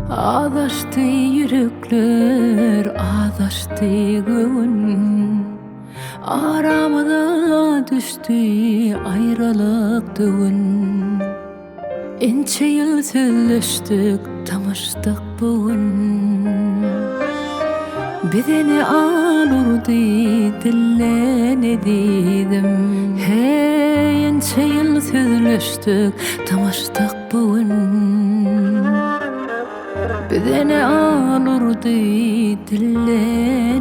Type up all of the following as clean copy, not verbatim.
Ağdaştı yürekler, ağdaştı göğün. Aramada düştü ayrılık düğün. Ince yıl söyleştik, tanıştık bugün. Bedeni alurdu, dille dedim. Hey, ince yıl söyleştik, tanıştık bugün. Bedeni alurdu, dille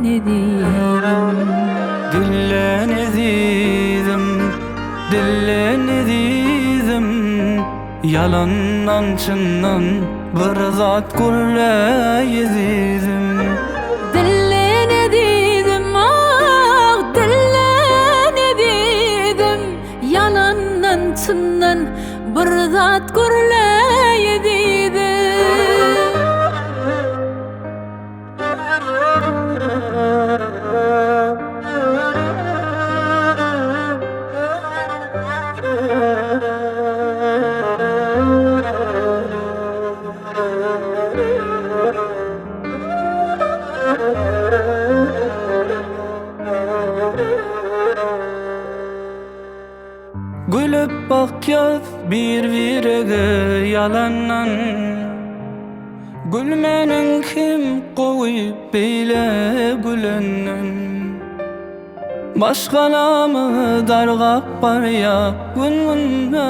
dedim. Dille dedim, dille dedim. Yalandan çından bir zat gülleyedim. Dille dedim, ah dille dedim. Yalandan çından bir zat gülleyedim. Gülüp bak yaz bir virege yalandan. Gülmenin kim koyup beyle gülenden. Başkalamı dargap var ya gülmünde.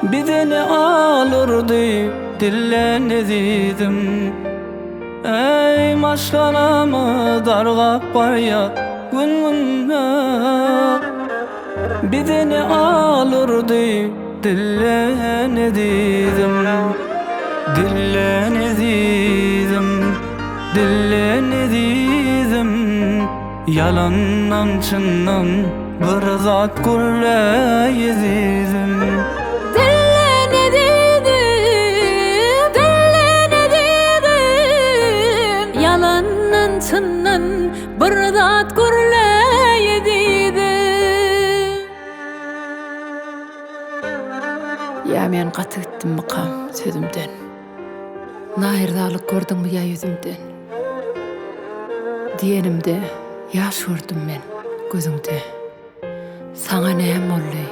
Bideni alırdı dille dedim. Ey başkalamı dargap var ya gülmünde. Bideni alırdı dille dedim. Dille dedim, dille dedim. Yalandan çından bir zat gülleyedim. Dille dedim, dille dedim. Yalandan çından bir zat gülleyedim. Ya men katı gittim mıkam sözümden. Nahirdalık gördün mü ya yüzümden? Diyenimde yaş gördüm men gözümde. Sana näme boldy?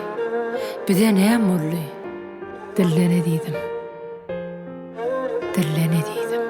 Bize näme boldy? Dille dedim. Dille dedim.